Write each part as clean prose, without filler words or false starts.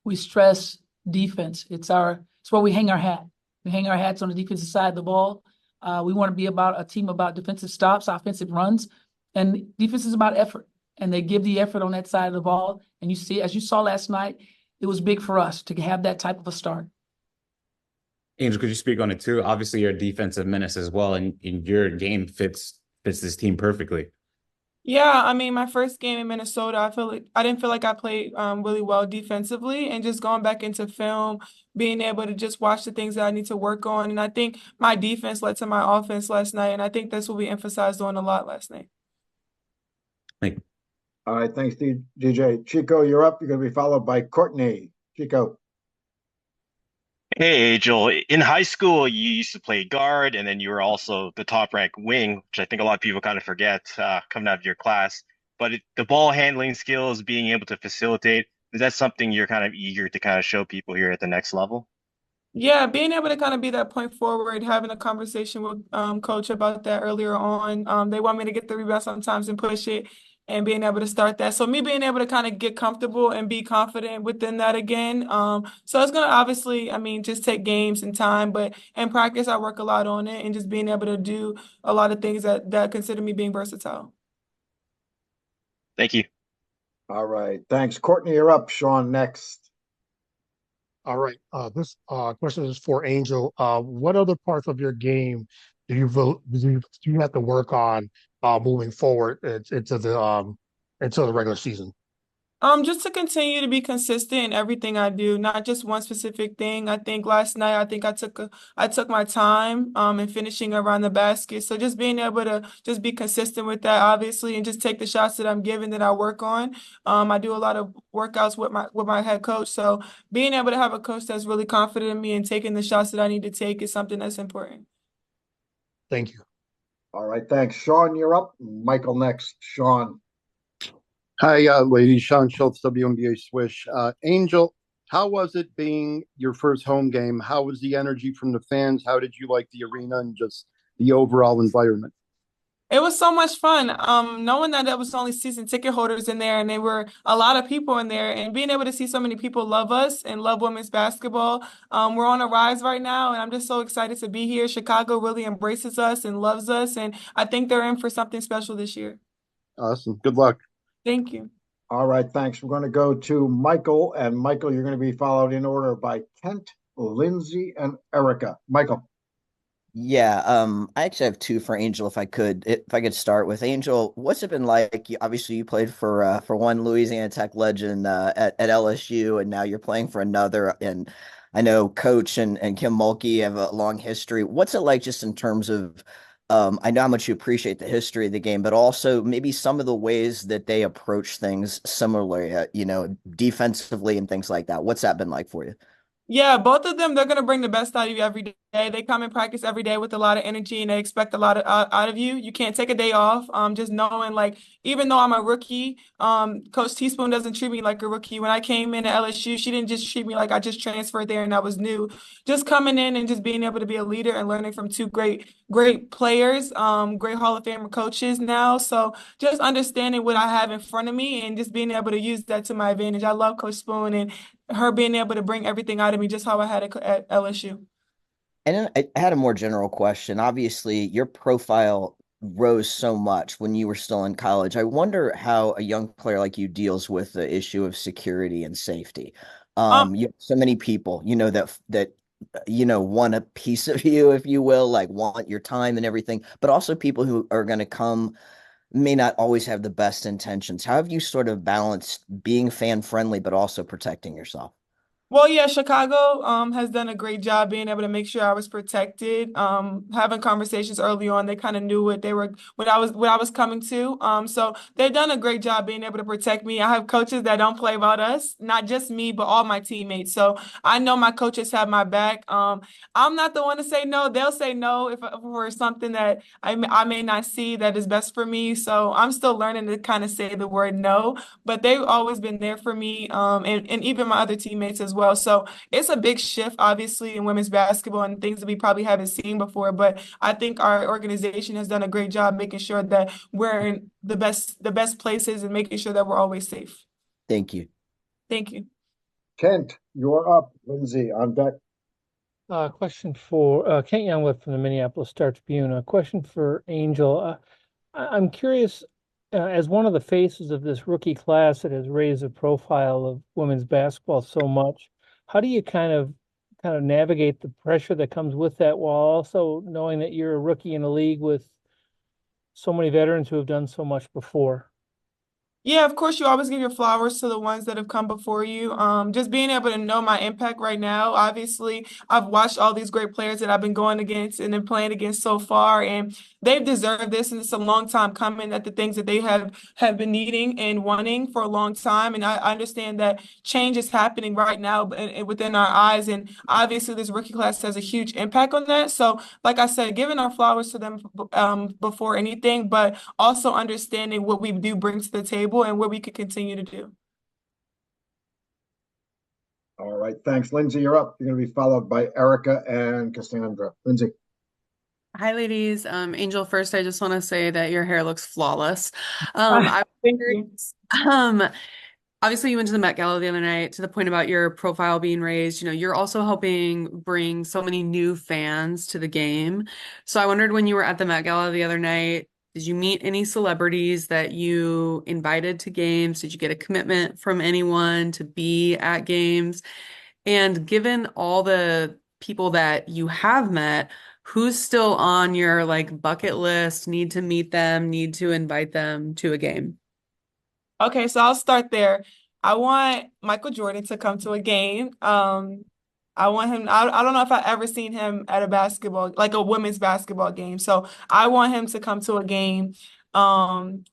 we stress defense. It's where we hang our hat. We hang our hats on the defensive side of the ball. We want to be about a team about defensive stops, offensive runs, and defense is about effort. And they give the effort on that side of the ball. And you see, as you saw last night, it was big for us to have that type of a start. Angel, could you speak on it too? Obviously, you're a defensive menace as well, and your game fits this team perfectly. Yeah, I mean, my first game in Minnesota, I didn't feel like I played really well defensively, and just going back into film, being able to just watch the things that I need to work on, and I think my defense led to my offense last night, and I think that's what we emphasized on a lot last night. Like, All right, thanks, DJ. Chico, you're up. You're going to be followed by Courtney. Chico. Hey, Angel. In high school, you used to play guard, and then you were also the top-ranked wing, which I think a lot of people kind of forget coming out of your class. But the ball handling skills, being able to facilitate, is that something you're kind of eager to kind of show people here at the next level? Yeah, being able to kind of be that point forward, having a conversation with coach about that earlier on. They want me to get the rebound sometimes and push it and being able to start that. So me being able to kind of get comfortable and be confident within that again. So it's gonna obviously, I mean, just take games and time, but in practice I work a lot on it and just being able to do a lot of things that consider me being versatile. Thank you. All right, thanks. Courtney, you're up. Sean, next. All right. This question is for Angel. What other parts of your game do you have to work on moving forward into the regular season? Just to continue to be consistent in everything I do, not just one specific thing. I think last night I took my time in finishing around the basket. So just being able to just be consistent with that, obviously, and just take the shots that I'm given that I work on. I do a lot of workouts with my head coach. So being able to have a coach that's really confident in me and taking the shots that I need to take is something that's important. Thank you. All right, thanks. Sean, you're up. Michael, next. Sean. Hi, ladies. Sean Schultz, WNBA Swish. Angel, how was it being your first home game? How was the energy from the fans? How did you like the arena and just the overall environment? It was so much fun. Knowing that there was only season ticket holders in there and there were a lot of people in there and being able to see so many people love us and love women's basketball. We're on a rise right now and I'm just so excited to be here. Chicago really embraces us and loves us and I think they're in for something special this year. Awesome. Good luck. Thank you. All right, thanks. We're going to go to Michael. And Michael, you're going to be followed in order by Kent, Lindsay, and Erica. Michael. Yeah, I actually have two for Angel if I could start with Angel. What's it been like? Obviously, you played for one Louisiana Tech legend at LSU, and now you're playing for another. And I know Coach and Kim Mulkey have a long history. What's it like just in terms of I know how much you appreciate the history of the game, but also maybe some of the ways that they approach things similarly, defensively and things like that. What's that been like for you? Yeah, both of them, they're going to bring the best out of you every day. They come in practice every day with a lot of energy and they expect a lot out of you. You can't take a day off. Just knowing, like, even though I'm a rookie, Coach Teaspoon doesn't treat me like a rookie. When I came in at LSU, she didn't just treat me like I just transferred there and I was new. Just coming in and just being able to be a leader and learning from two great players, great Hall of Famer coaches now. So just understanding what I have in front of me and just being able to use that to my advantage. I love Coach Spoon and her being able to bring everything out of me just how I had it at LSU. And then I had a more general question. Obviously, your profile rose so much when you were still in college. I wonder how a young player like you deals with the issue of security and safety. You have so many people, that want a piece of you, if you will, like want your time and everything, but also people who are going to come may not always have the best intentions. How have you sort of balanced being fan friendly, but also protecting yourself? Well, yeah, Chicago has done a great job being able to make sure I was protected. Having conversations early on, they kind of knew what I was coming to. So they've done a great job being able to protect me. I have coaches that don't play about us, not just me, but all my teammates. So I know my coaches have my back. I'm not the one to say no. They'll say no if for something that I may not see that is best for me. So I'm still learning to kind of say the word no, but they've always been there for me. And even my other teammates as well. So it's a big shift, obviously, in women's basketball and things that we probably haven't seen before. But I think our organization has done a great job making sure that we're in the best places and making sure that we're always safe. Thank you. Thank you. Kent, you're up. Lindsay on deck. Question for Kent Youngwood from the Minneapolis Star Tribune. A question for Angel. I'm curious, as one of the faces of this rookie class that has raised the profile of women's basketball so much, how do you kind of navigate the pressure that comes with that while also knowing that you're a rookie in a league with so many veterans who have done so much before? Yeah, of course, you always give your flowers to the ones that have come before you. Just being able to know my impact right now. Obviously, I've watched all these great players that I've been going against and then playing against so far, and they've deserved this, and it's a long time coming at the things that they have been needing and wanting for a long time. And I understand that change is happening right now within our eyes, and obviously, this rookie class has a huge impact on that. So, like I said, giving our flowers to them before anything, but also understanding what we do bring to the table and what we could continue to do. All right, thanks. Lindsay, you're up. You're going to be followed by Erica and Cassandra. Lindsay. Hi, ladies. Angel, first, I just want to say that your hair looks flawless. I Thank you. obviously you went to the Met Gala the other night to the point about your profile being raised. You know, you're also helping bring so many new fans to the game. So I wondered when you were at the Met Gala the other night, did you meet any celebrities that you invited to games? Did you get a commitment from anyone to be at games? And given all the people that you have met, who's still on your like bucket list, need to meet them, need to invite them to a game? Okay, so I'll start there. I want Michael Jordan to come to a game. I want him, I don't know if I've ever seen him at a basketball, like a women's basketball game. So I want him to come to a game. Um,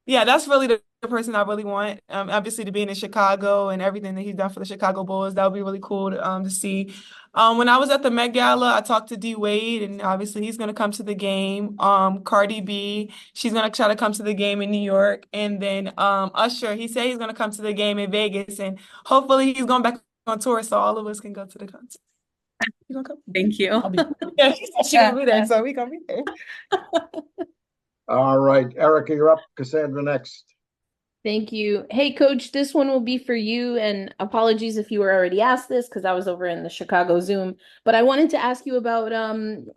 Yeah, that's really the person I really want. Obviously, to be in Chicago and everything that he's done for the Chicago Bulls, that would be really cool to see. When I was at the Met Gala, I talked to D Wade, and obviously he's gonna come to the game. Cardi B, she's gonna try to come to the game in New York, and then Usher, he said he's gonna come to the game in Vegas, and hopefully he's going back on tour, so all of us can go to the concert. You gonna come? Thank you. Yeah, she said she gonna be there, so we gonna be there. All right, Erica, you're up. Cassandra next. Thank you. Hey, Coach, this one will be for you. And apologies if you were already asked this because I was over in the Chicago Zoom. But I wanted to ask you about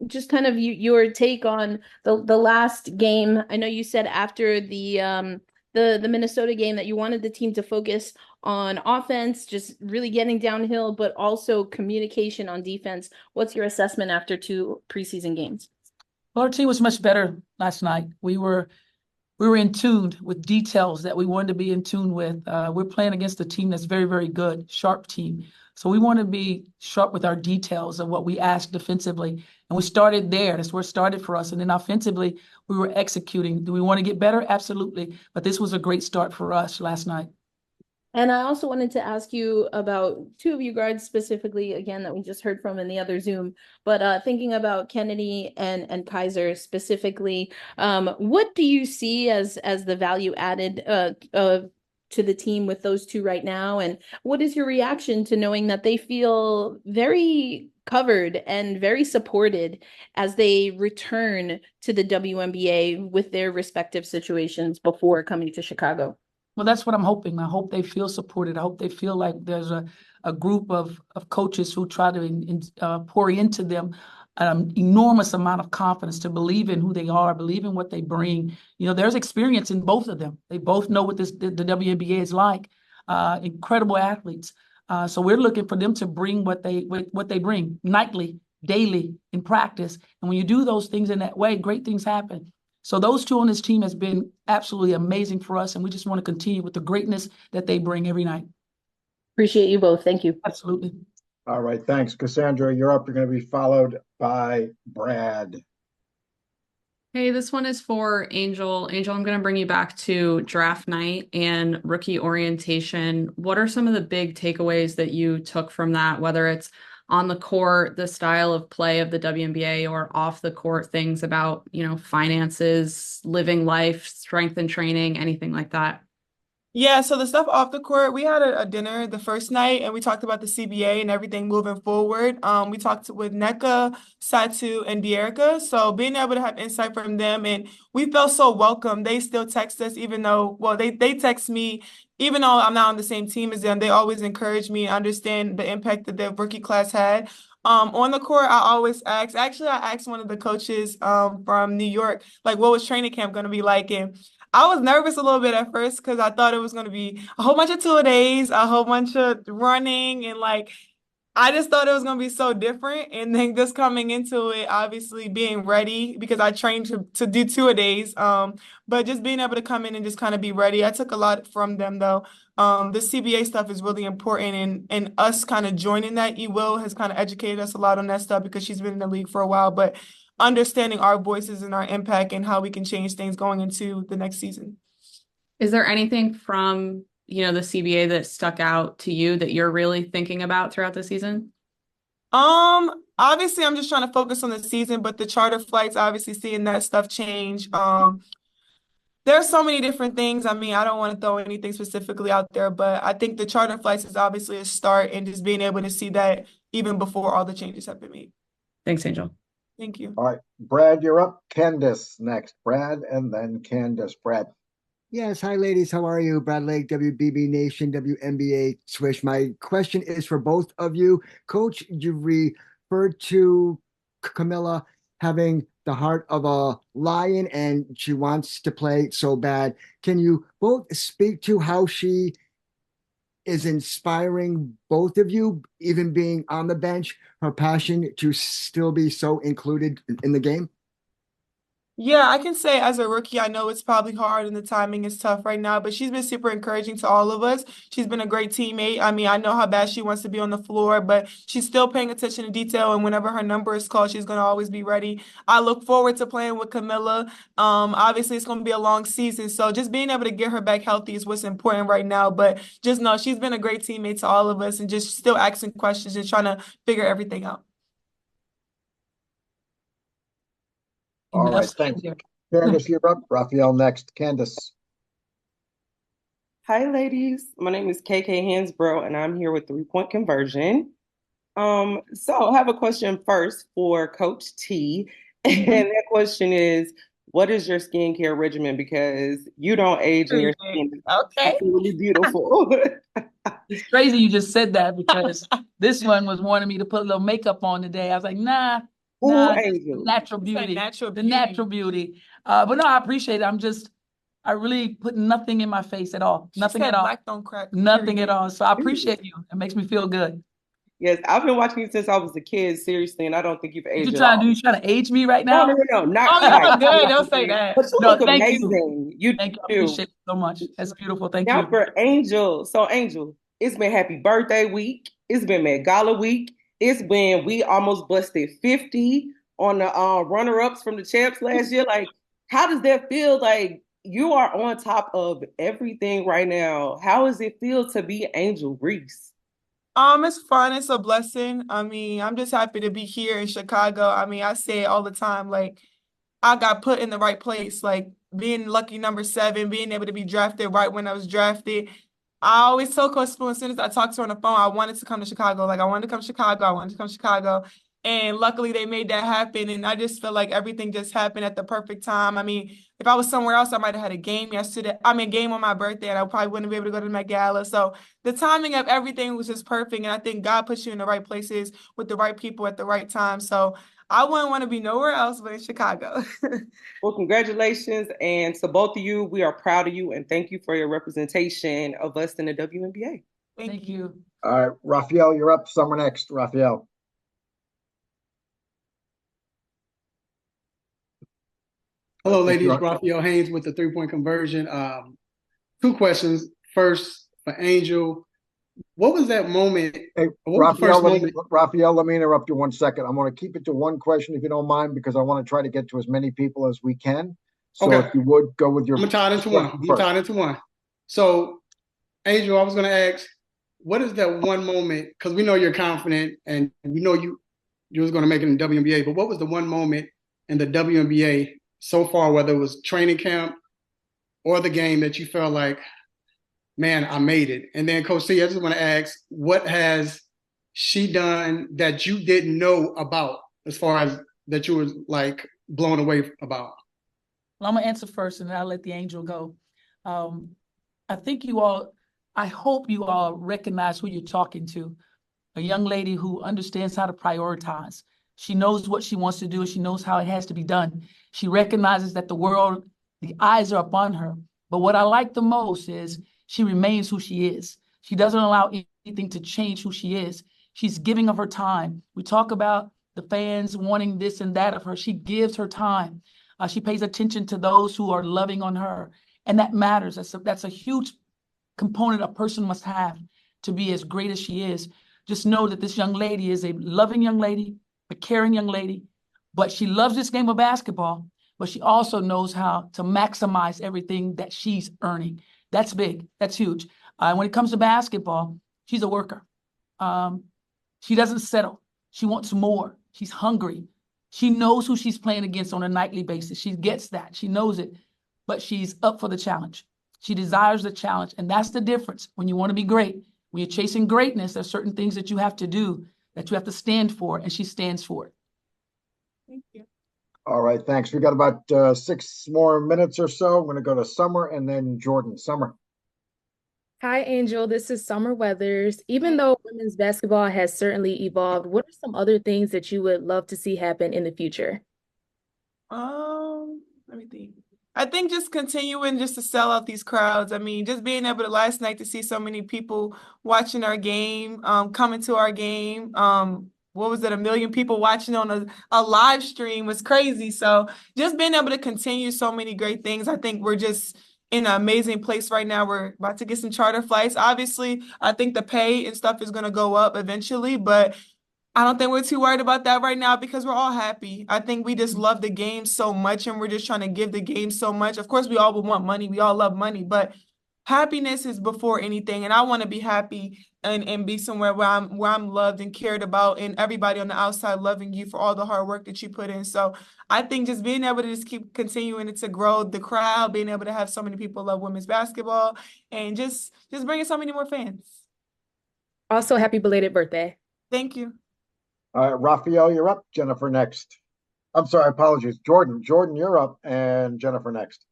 just kind of your take on the last game. I know you said after the Minnesota game that you wanted the team to focus on offense, just really getting downhill, but also communication on defense. What's your assessment after 2 preseason games? Well, our team was much better last night. We were in tune with details that we wanted to be in tune with. We're playing against a team that's very, very good, sharp team. So we want to be sharp with our details of what we asked defensively. And we started there. That's where it started for us. And then offensively, we were executing. Do we want to get better? Absolutely. But this was a great start for us last night. And I also wanted to ask you about 2 of you guards specifically, again, that we just heard from in the other Zoom, but thinking about Kennedy and Kaiser specifically, what do you see as the value added to the team with those 2 right now? And what is your reaction to knowing that they feel very covered and very supported as they return to the WNBA with their respective situations before coming to Chicago? Well, that's what I'm hoping. I hope they feel supported. I hope they feel like there's a group of coaches who try to pour into them an enormous amount of confidence to believe in who they are, believe in what they bring. You know, there's experience in both of them. They both know what the WNBA is like. Incredible athletes. So we're looking for them to bring what they bring nightly, daily in practice. And when you do those things in that way, great things happen. So those 2 on this team has been absolutely amazing for us, and we just want to continue with the greatness that they bring every night. Appreciate you both. Thank you. Absolutely. All right, thanks. Cassandra, you're up. You're going to be followed by Brad. Hey, this one is for Angel. Angel, I'm going to bring you back to draft night and rookie orientation. What are some of the big takeaways that you took from that, whether it's on the court, the style of play of the WNBA, or off the court, things about, you know, finances, living life, strength and training, anything like that? Yeah, so the stuff off the court, we had a dinner the first night and we talked about the CBA and everything moving forward. We talked with NECA, Satu, and Dearica. So being able to have insight from them and we felt so welcome. They still text us even though, well, they text me, even though I'm not on the same team as them, they always encourage me and understand the impact that their rookie class had. On the court, I always ask, actually, I asked one of the coaches from New York, like, what was training camp going to be like? And I was nervous a little bit at first because I thought it was going to be a whole bunch of two-a-days, a whole bunch of running, and like I just thought it was going to be so different. And then just coming into it, obviously being ready because I trained to do two-a-days. But just being able to come in and just kind of be ready. I took a lot from them though. The CBA stuff is really important and us kind of joining that. Will has kind of educated us a lot on that stuff because she's been in the league for a while. But understanding our voices and our impact and how we can change things going into the next season. Is there anything from, the CBA that stuck out to you that you're really thinking about throughout the season? Obviously I'm just trying to focus on the season, but the charter flights, obviously seeing that stuff change. There's so many different things. I mean, I don't want to throw anything specifically out there, but I think the charter flights is obviously a start and just being able to see that even before all the changes have been made. Thanks, Angel. Thank you. All right, Brad, you're up. Candace next. Brad, and then Candace. Brad. Yes, hi ladies, how are you? Brad Lake, WBB Nation, WNBA Swish. My question is for both of you. Coach, you referred to Camilla having the heart of a lion and she wants to play so bad. Can you both speak to how she is inspiring both of you, even being on the bench, her passion to still be so included in the game? Yeah, I can say as a rookie, I know it's probably hard and the timing is tough right now, but she's been super encouraging to all of us. She's been a great teammate. I mean, I know how bad she wants to be on the floor, but she's still paying attention to detail. And whenever her number is called, she's going to always be ready. I look forward to playing with Camilla. Obviously, it's going to be a long season. So just being able to get her back healthy is what's important right now. But just know she's been a great teammate to all of us and just still asking questions and trying to figure everything out. All right, thank you. Candace, you're up. Raphael next. Candace. Hi, ladies. My name is KK Hansbrough, and I'm here with 3-point conversion. So I have a question first for Coach T. And that question is, what is your skincare regimen? Because you don't age and your skin is absolutely beautiful. It's crazy you just said that because this one was wanting me to put a little makeup on today. I was like, nah. Angel. Natural beauty. The natural beauty. But no, I appreciate it. I really put nothing in my face at all. Nothing at all. Black don't crack. Nothing at all. So I appreciate you. It makes me feel good. Yes, I've been watching you since I was a kid, seriously, and I don't think you've aged. You trying to age me right now? No, not quite. Good. Don't say that. But you look amazing. You thank you. I appreciate it so much. That's beautiful. Thank you. Now for Angel. So Angel, it's been Happy Birthday week. It's been Met Gala week. It's been we almost busted 50 on the runner-ups from the champs last year. Like, how does that feel? Like, you are on top of everything right now. How does it feel to be Angel Reese? It's fun. It's a blessing. I mean, I'm just happy to be here in Chicago. I mean, I say it all the time, like, I got put in the right place, like being lucky number 7, being able to be drafted right when I was drafted. I always told Coach Spoon as soon as I talked to her on the phone, I wanted to come to Chicago. Like, I wanted to come to Chicago. I wanted to come to Chicago. And luckily they made that happen. And I just feel like everything just happened at the perfect time. I mean, if I was somewhere else, I might have had a game yesterday. I mean, game on my birthday, and I probably wouldn't be able to go to the Met Gala. So the timing of everything was just perfect. And I think God puts you in the right places with the right people at the right time. So I wouldn't want to be nowhere else but in Chicago. Well, congratulations. And to both of you, we are proud of you. And thank you for your representation of us in the WNBA. Thank you. All right, Raphael, you're up. Summer next. Raphael. Hello, ladies. Raphael Haynes with the 3-point conversion. 2 questions. First, for Angel, what was that moment? Hey, Raphael, let me interrupt you 1 second. I'm going to keep it to 1 question if you don't mind, because I want to try to get to as many people as we can. So if you would go with your. I'm tied into one. So, Angel, I was going to ask, what is that one moment? Because we know you're confident and we know you was going to make it in the WNBA, but what was the one moment in the WNBA so far, whether it was training camp or the game, that you felt like, man, I made it. And then Coach C, I just want to ask, what has she done that you didn't know about, as far as that you were like blown away about? Well, I'm gonna answer first, and then I'll let the angel go. I think you all, I hope you all recognize who you're talking to. A young lady who understands how to prioritize. She knows what she wants to do. She knows how it has to be done. She recognizes that the world, the eyes are upon her. But what I like the most is she remains who she is. She doesn't allow anything to change who she is. She's giving of her time. We talk about the fans wanting this and that of her. She gives her time. She pays attention to those who are loving on her. And that matters. That's a huge component a person must have to be as great as she is. Just know that this young lady is a loving young lady, a caring young lady, but she loves this game of basketball, but she also knows how to maximize everything that she's earning. That's big. That's huge. When it comes to basketball, she's a worker. She doesn't settle. She wants more. She's hungry. She knows who she's playing against on a nightly basis. She gets that. She knows it, but she's up for the challenge. She desires the challenge, and that's the difference. When you want to be great, when you're chasing greatness, there's certain things that you have to do, that you have to stand for, and she stands for it. Thank you. All right, thanks. We got about 6 more minutes or so. I'm going to go to Summer and then Jordan. Summer. Hi, Angel. This is Summer Weathers. Even though women's basketball has certainly evolved, what are some other things that you would love to see happen in the future? Let me think. I think just continuing just to sell out these crowds. I mean, just being able to last night to see so many people watching our game, coming to our game. What was it? 1 million people watching on a live stream was crazy. So just being able to continue so many great things. I think we're just in an amazing place right now. We're about to get some charter flights. Obviously, I think the pay and stuff is going to go up eventually, but I don't think we're too worried about that right now because we're all happy. I think we just love the game so much and we're just trying to give the game so much. Of course, we all would want money. We all love money, but happiness is before anything. And I want to be happy and be somewhere where I'm loved and cared about, and everybody on the outside loving you for all the hard work that you put in. So I think just being able to just keep continuing to grow the crowd, being able to have so many people love women's basketball, and just bringing so many more fans. Also, happy belated birthday. Thank you. All right, Raphael, you're up. Jennifer next. I'm sorry, apologies. Jordan, you're up, and Jennifer next.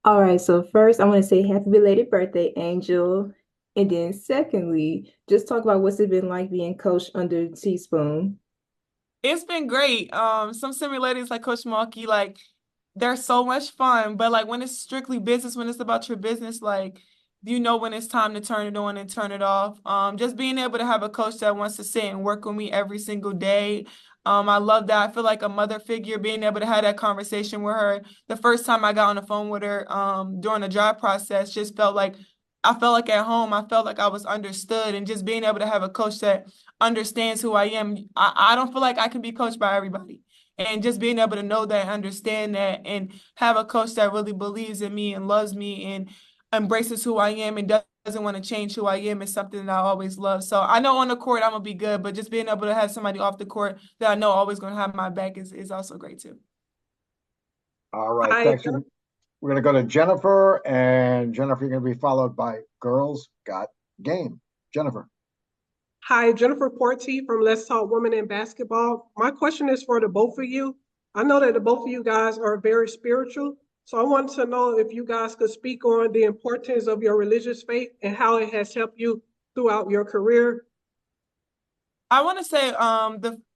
All right, so first I want to say happy belated birthday, Angel. And then secondly, just talk about what's it been like being coached under Teaspoon. It's been great. Some simulators like Coach Malky, like they're so much fun, but like when it's strictly business, when it's about your business, like you know when it's time to turn it on and turn it off. Just being able to have a coach that wants to sit and work with me every single day. I love that. I feel like a mother figure, being able to have that conversation with her. The first time I got on the phone with her during the job process, just felt like I felt like at home. I felt like I was understood, and just being able to have a coach that understands who I am. I don't feel like I can be coached by everybody. And just being able to know that, understand that, and have a coach that really believes in me and loves me and embraces who I am and doesn't want to change who I am is something that I always love. So I know on the court I'm gonna be good, but just being able to have somebody off the court that I know always gonna have my back is also great too. All right, thanks. We're going to go to Jennifer, and Jennifer, you're going to be followed by Girls Got Game. Jennifer. Hi, Jennifer Porty from Let's Talk Women in Basketball. My question is for the both of you. I know that the both of you guys are very spiritual, so I wanted to know if you guys could speak on the importance of your religious faith and how it has helped you throughout your career. I want to say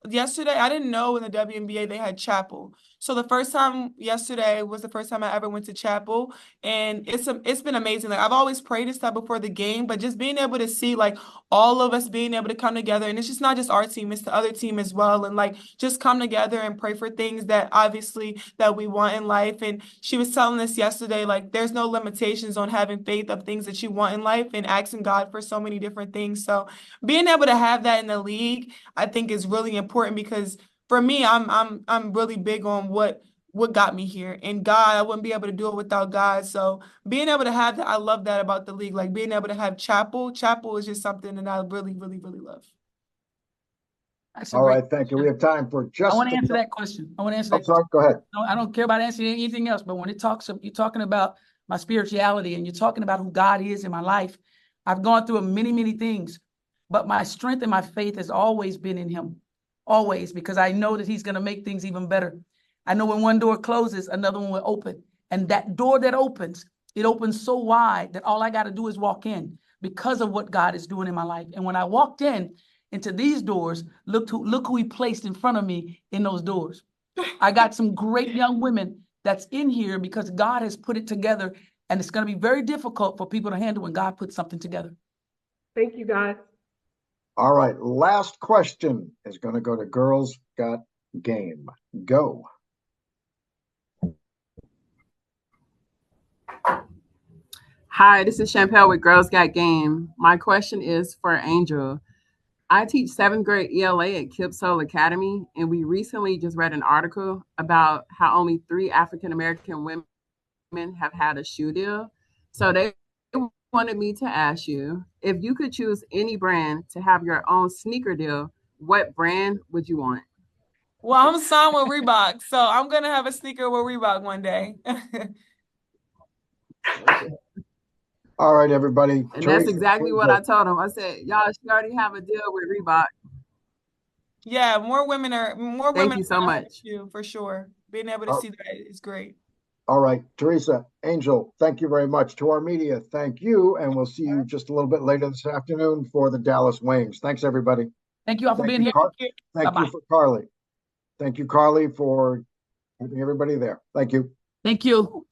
yesterday, I didn't know in the WNBA they had chapel. So the first time yesterday was the first time I ever went to chapel, and it's been amazing. Like I've always prayed and stuff before the game, but just being able to see like all of us being able to come together, and it's just not just our team, it's the other team as well, and like just come together and pray for things that obviously that we want in life. And she was telling us yesterday, like there's no limitations on having faith of things that you want in life and asking God for so many different things. So being able to have that in the league, I think is really important because for me, I'm really big on what got me here. And God, I wouldn't be able to do it without God. So being able to have that, I love that about the league. Like being able to have chapel. Chapel is just something that I really, really, really love. All right, thank you. We have time for just. I want to answer that question. I want to answer that. Sorry, go ahead. No, I don't care about answering anything else, but when you're talking about my spirituality, and you're talking about who God is in my life. I've gone through many, many things, but my strength and my faith has always been in him, always, because I know that he's going to make things even better. I know when one door closes, another one will open. And that door that opens, it opens so wide that all I got to do is walk in because of what God is doing in my life. And when I walked into these doors, look who he placed in front of me in those doors. I got some great young women that's in here because God has put it together, and it's going to be very difficult for people to handle when God puts something together. Thank you, guys. All right, last question is going to go to Girls Got Game. Go. Hi, this is Champel with Girls Got Game. My question is for Angel. I teach 7th grade ELA at Kips Soul Academy, and we recently just read an article about how only 3 African American women have had a shoe deal. So they wanted me to ask you, if you could choose any brand to have your own sneaker deal, what brand would you want? Well, I'm signed with Reebok, so I'm gonna have a sneaker with Reebok one day. All right, everybody. And Teresa, that's exactly what I told them. I said, y'all should already have a deal with Reebok. Yeah, more women are Thank you so much. for sure. Being able to see that is great. All right, Teresa, Angel, thank you very much. To our media, thank you. And we'll see you just a little bit later this afternoon for the Dallas Wings. Thanks, everybody. Thank you all for being here. Thank you for Carly. Thank you, Carly, for keeping everybody there. Thank you. Thank you.